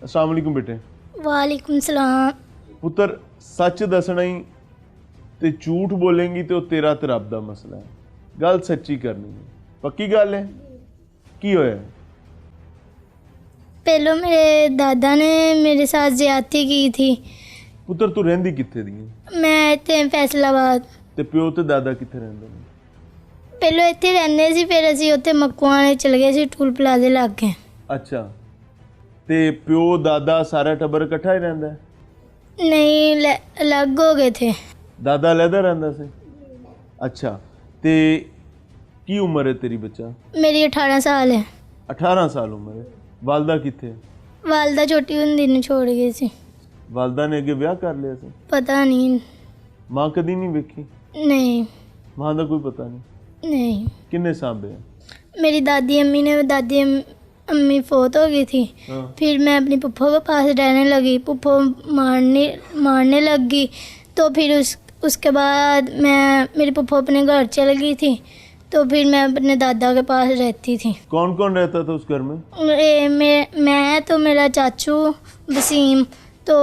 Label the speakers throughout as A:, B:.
A: अस्सलाम वालेकुम बेटे।
B: वालेकुम सलाम।
A: पुत्र सच दसना ही ते झूठ बोलेंगी तो तेरा ते रब दा मसला है, गल सच्ची करनी है, पक्की गल है। की होया?
B: पहले मेरे दादा ने मेरे साथ ज्यादती की थी।
A: पुत्र तू रहंदी कित्थे दी है?
B: मैं इत्थे फैसलाबाद।
A: ते प्यो ते दादा कित्थे रहिंदे ने?
B: पहले इत्थे रहंदे सी, फिर असीं उत्थे मक्कुआं चले गए सी, टूल प्लाजे लागे।
A: अच्छा, ते प्यो दादा सारा टब्बर इकट्ठा ही रहिंदा है?
B: नहीं, अलग हो गए थे।
A: दादा अलहदा रहिंदा सी? अच्छा, ते की उम्र है तेरी बच्चा?
B: मेरी 18 साल है।
A: 18 साल उम्र है। वालदा कित्थे?
B: वालदा छोटी हुंदी ने छोड़ गई सी।
A: वालदा ने अगे ब्याह कर लिया सी?
B: पता नहीं।
A: मां कदी नहीं वेखी?
B: नहीं
A: मां दा कोई पता नहीं?
B: नहीं।
A: किन्ने सांभे?
B: मेरी दादी अम्मी फौत हो गई थी।
A: हाँ।
B: फिर मैं अपनी पुप्पो के पास रहने लगी। पुप्पो मारने लग गई, तो फिर उसके बाद मेरी पुप्पो अपने घर चल गई थी, तो फिर मैं अपने दादा के पास रहती थी।
A: कौन कौन रहता था उस घर में?
B: मैं तो मेरा चाचू वसीम तो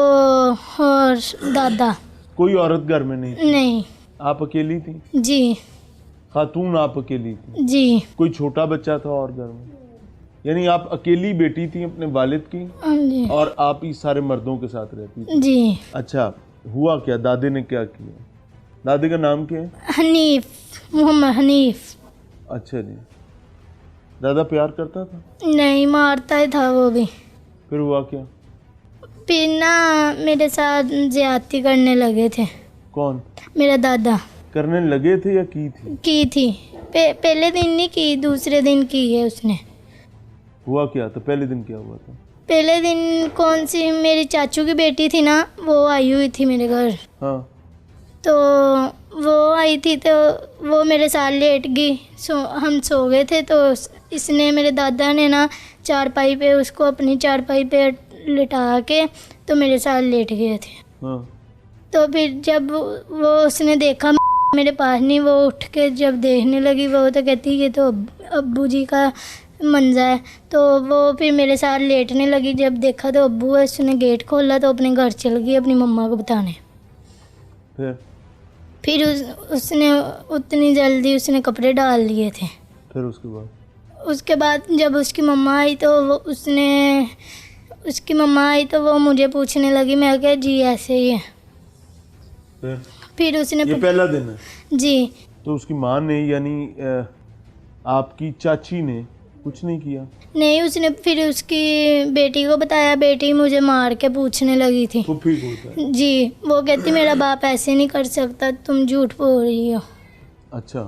B: और दादा।
A: कोई औरत घर में नहीं थी?
B: नहीं।
A: आप अकेली थी?
B: जी
A: खातून आप अकेली थी?
B: जी।
A: कोई छोटा बच्चा था और घर में? यानी आप अकेली बेटी थी अपने वालिद की,
B: हाँ जी।
A: और आप ही सारे मर्दों के साथ रहती थी?
B: जी।
A: अच्छा, हुआ क्या? दादी ने क्या किया? दादी का नाम क्या है?
B: हनीफ, मोहम्मद हनीफ।
A: अच्छा जी। दादा प्यार करता था?
B: नहीं, मारता ही था वो भी।
A: फिर हुआ क्या?
B: फिर ना मेरे साथ ज्यादती करने लगे थे।
A: कौन?
B: मेरा दादा।
A: करने लगे थे या की
B: थी। पहले दिन नहीं की, दूसरे दिन की है उसने।
A: हुआ क्या? तो पहले दिन क्या हुआ था?
B: पहले दिन कौन सी मेरी चाचू की बेटी थी ना, वो आई हुई थी मेरे घर।
A: हाँ।
B: तो वो आई थी तो वो मेरे साथ लेट गई। हम सो गए थे, तो इसने मेरे दादा ने ना चारपाई पे उसको अपनी चारपाई पे लिटा के तो मेरे साथ लेट गए थे।
A: हाँ।
B: तो फिर जब वो उसने देखा मेरे पास नहीं, वो उठ के जब देखने लगी, वो तो कहती ये तो अब्बू जी का मंजा है। तो वो फिर मेरे साथ लेटने लगी। जब देखा तो अब्बू है, उसने गेट खोला तो अपने घर चल गई अपनी मम्मा को बताने। फिर उसने उतनी जल्दी उसने कपड़े डाल लिए थे।
A: फिर
B: उसके बाद जब उसकी मम्मा आई तो वो मुझे पूछने लगी। मैं कहा जी ऐसे ही है। फिर उसने
A: ये पहला दिन है
B: जी।
A: तो उसकी माँ ने यानी आपकी चाची ने कुछ नहीं किया?
B: नहीं, उसने फिर उसकी बेटी को बताया। बेटी मुझे मार के पूछने लगी थी।
A: फूफी को होता है?
B: जी। वो कहती मेरा बाप ऐसे नहीं कर सकता, तुम झूठ बोल रही हो।
A: अच्छा,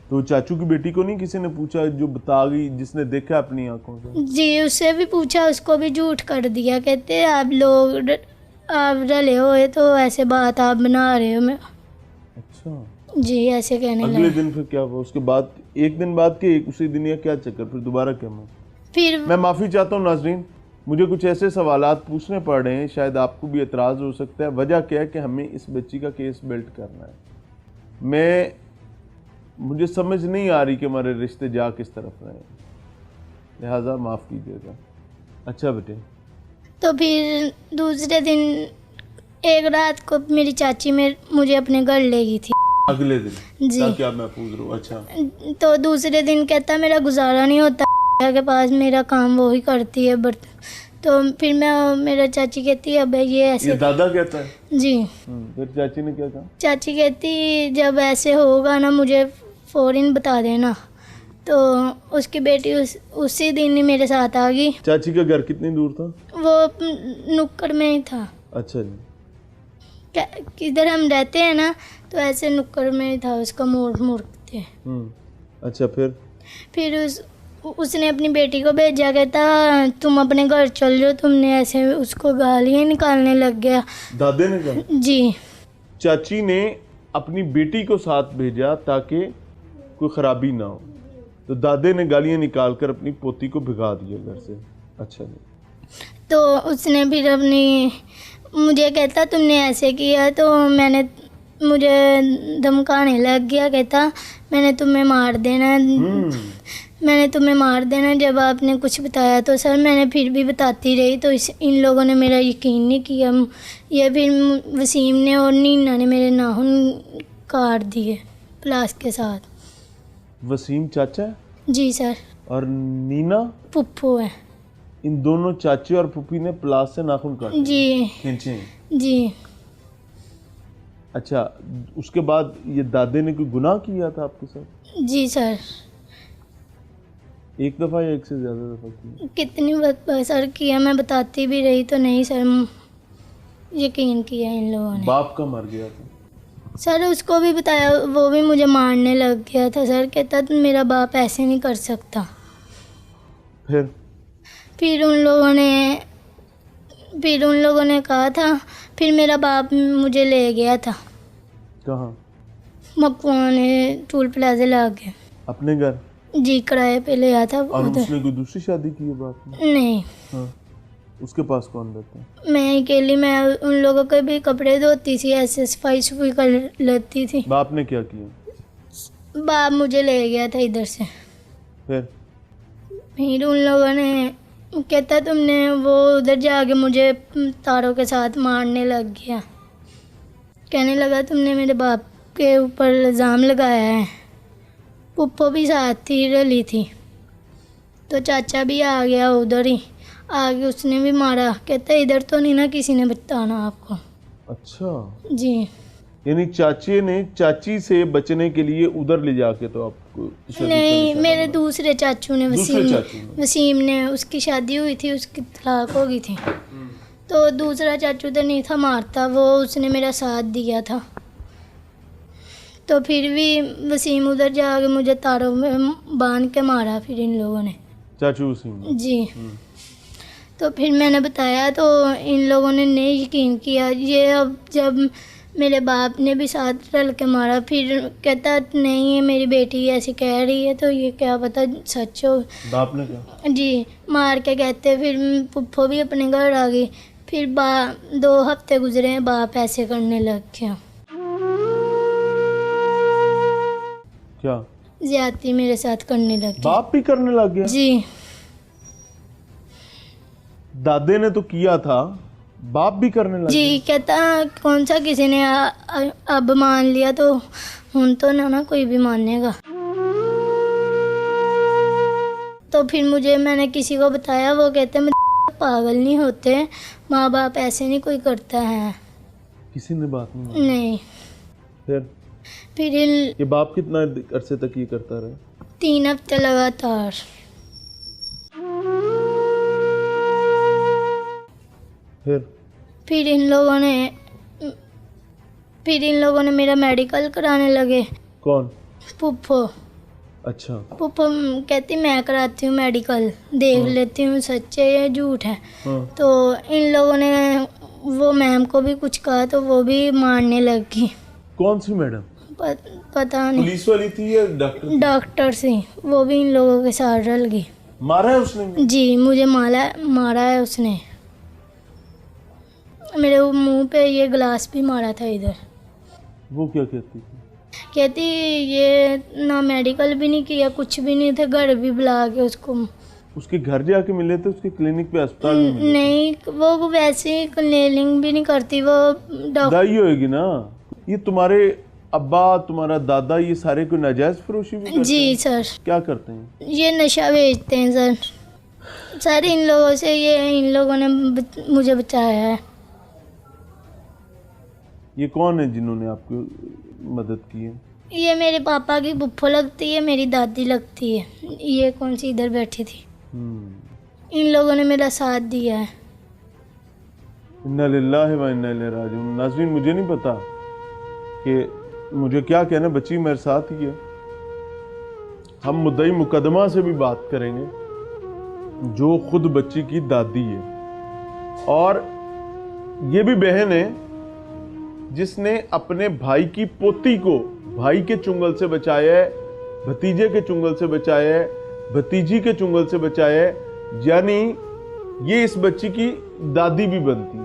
A: तो चाचू की बेटी को नहीं किसी ने पूछा, जो बता गई, जिसने देखा अपनी आंखों से?
B: जी, उससे भी पूछा, उसको भी झूठ कर दिया। कहते आप रले हुए तो ऐसे बात आप बना रहे हो। मैं
A: अच्छा
B: जी ऐसे कहने
A: अगले
B: लगे।
A: दिन फिर क्या हुआ? उसके बाद एक दिन बाद के उसी दिन या क्या चक्कर? फिर दोबारा क्या? मैं माफ़ी चाहता हूँ नाजरीन, मुझे कुछ ऐसे सवालात पूछने पड़ रहे हैं, शायद आपको भी एतराज़ हो सकता है। वजह क्या है कि हमें इस बच्ची का केस बिल्ड करना है। मुझे समझ नहीं आ रही कि हमारे रिश्ते जा किस तरफ रहे, लिहाजा माफ़ कीजिएगा। अच्छा बेटे।
B: तो फिर दूसरे दिन एक रात को मेरी चाची मुझे अपने घर ले गई थी।
A: अगले दिन
B: जी।
A: ताकि आप महफूज रहो। अच्छा।
B: तो दूसरे दिन कहता मेरा गुजारा नहीं होता के पास, मेरा काम वो ही करती है। बट तो फिर मेरा चाची कहती है अब ये ऐसे।
A: ये दादा कहता है?
B: जी।
A: फिर चाची ने क्या कहा?
B: चाची कहती जब ऐसे होगा ना मुझे फ़ौरन बता देना। तो उसकी बेटी उसी दिन ही मेरे साथ आ गई।
A: चाची का घर कितनी दूर था?
B: वो नुक्कड़ में ही था।
A: अच्छा जी।
B: किधर हम रहते हैं ना, तो ऐसे नुक्कड़ में ही था, उसका मोड़ थे।
A: अच्छा। फिर
B: उसने अपनी बेटी को भेजा, कहता तुम अपने घर चल जाओ। तुमने ऐसे उसको गालियाँ निकालने लग गया।
A: दादे ने कहा?
B: जी।
A: चाची ने अपनी बेटी को साथ भेजा ताकि कोई खराबी ना हो, तो दादे ने गालियाँ निकाल कर अपनी पोती को भिगा दिया घर से। अच्छा जी।
B: तो उसने फिर मुझे कहता तुमने ऐसे किया, तो मुझे धमकाने लग गया। कहता मैंने तुम्हें मार देना, मैंने तुम्हें मार देना जब आपने कुछ बताया तो सर मैंने फिर भी बताती रही, तो इन लोगों ने मेरा यकीन नहीं किया। ये फिर वसीम ने और नीना ने मेरे नाखून काट दिए प्लास के साथ।
A: वसीम चाचा है?
B: जी सर।
A: और नीना
B: पुप्पो है।
A: इन दोनों चाची और पुप्पी ने प्लास से नाखून काटे?
B: जी।
A: खींचे?
B: जी।
A: अच्छा, उसके बाद ये दादे ने कोई गुनाह किया था आपके साथ?
B: जी सर।
A: एक दफ़ा या एक से ज़्यादा दफ़ा किया?
B: कितनी बार सर किया, मैं बताती भी रही तो नहीं सर यकीन किया इन लोगों ने।
A: बाप का मर गया था
B: सर, उसको भी बताया, वो भी मुझे मारने लग गया था सर। कहता तुम मेरा बाप ऐसे नहीं कर सकता। फिर उन लोगों ने कहा था, फिर मेरा बाप मुझे ले गया था।
A: कहाँ?
B: मकवाने टूल प्लाजा ला गया।
A: अपने घर? जी,
B: किराए पे ले आया था।
A: और उसने कोई दूसरी शादी की है बाप ने?
B: नहीं।
A: हाँ। उसके पास कौन रहता है?
B: मैं अकेली, मैं उन लोगों के भी कपड़े धोती थी, ऐसे सफाई कर लेती थी।
A: बाप ने क्या किया?
B: बाप मुझे ले गया था इधर से। फिर उन लोगों ने कहता तुमने वो उधर जाके मुझे तारों के साथ मारने लग गया। कहने लगा तुमने मेरे बाप के ऊपर इल्ज़ाम लगाया है। पुप्पो भी साथ थी, रली थी। तो चाचा भी आ गया उधर ही आगे, उसने भी मारा। कहता इधर तो नहीं ना किसी ने बताना आपको।
A: अच्छा जी।
B: यानी
A: चाची ने चाची से बचने के लिए उधर ले जाके तो आपको?
B: नहीं, मेरे दूसरे चाचू ने, वसीम ने, उसकी शादी हुई थी, उसकी तलाक हो गई थी। तो दूसरा चाचू तो नहीं था मारता, वो उसने मेरा साथ दिया था। तो फिर भी वसीम उधर जाके मुझे तारों में बांध के मारा फिर इन लोगों ने।
A: चाचू वसीम?
B: जी। तो फिर मैंने बताया तो इन लोगों ने नहीं यकीन किया। ये अब जब मेरे बाप ने भी साथ रल के मारा, फिर कहता नहीं है मेरी बेटी ऐसी कह रही है तो ये क्या पता सच हो।
A: बाप ने क्या?
B: जी, मार के कहते। फिर पुप्पो भी अपने घर आ गई। फिर 2 हफ्ते गुजरे हैं, बाप ऐसे करने लग गया।
A: क्या?
B: ज्यादती मेरे साथ करने लग गया।
A: बाप भी करने लग गया?
B: जी।
A: दादे ने तो किया था, बाप भी करने लगा?
B: जी। कहता कौन सा किसी ने अब मान लिया तो हुन तो ना कोई भी मानेगा। तो फिर मैंने किसी को बताया, वो कहते पागल नहीं होते, माँ बाप ऐसे नहीं कोई करता है।
A: किसी ने बात नहीं? फिर ये बाप कितना अरसे तक ये करता रहा?
B: 3 हफ्ते लगातार। फिर इन लोगों ने मेरा मेडिकल कराने लगे।
A: कौन?
B: पुप्पो।
A: अच्छा।
B: पुप्पो कहती मैं कराती हूँ मेडिकल, देख लेती हूँ सच है या झूठ है। तो इन लोगों ने वो मैम को भी कुछ कहा तो वो भी मारने लगी।
A: कौन सी मैडम?
B: पता नहीं।
A: पुलिस वाली थी या डॉक्टर?
B: डॉक्टर सी, वो भी इन लोगों के साथ रल गई।
A: मारा है उसने? जी,
B: मुझे मारा है उसने। मेरे मुंह पे ये गिलास भी मारा था इधर।
A: वो क्या कहती थी?
B: कहती ये ना मेडिकल भी नहीं किया, कुछ भी नहीं थे, घर भी बुला के उसको।
A: उसके घर जाके मिले थे? उसके क्लिनिक पे, अस्पताल में मिले?
B: नहीं, वो वैसे ही क्लीनिंग भी नहीं करती, वो
A: दाई होगी ना। ये तुम्हारे अब्बा, तुम्हारा दादा, ये सारे को नाजायज फरोशी भी करते?
B: जी सर।
A: क्या करते हैं?
B: ये नशा बेचते हैं सर। सर इन लोगों से इन लोगों ने मुझे बचाया है।
A: ये कौन है जिन्होंने आपको मदद की है?
B: ये मेरे पापा की फुफ्फो लगती है, मेरी दादी लगती है। ये कौन सी इधर बैठी थी। इन लोगों ने मेरा साथ दिया है।
A: इन्ना लिल्लाहि व इन्ना इलैहि राजिऊन। नाज़रीन, मुझे नहीं पता कि मुझे क्या कहना, बच्ची मेरे साथ ही है। हम मुद्दई मुकदमा से भी बात करेंगे जो खुद बच्ची की दादी है, और ये भी बहन है जिसने अपने भाई की पोती को भाई के चुंगल से बचाया है, भतीजे के चुंगल से बचाया है, भतीजी के चुंगल से बचाया है। यानी ये इस बच्ची की दादी भी बनती है।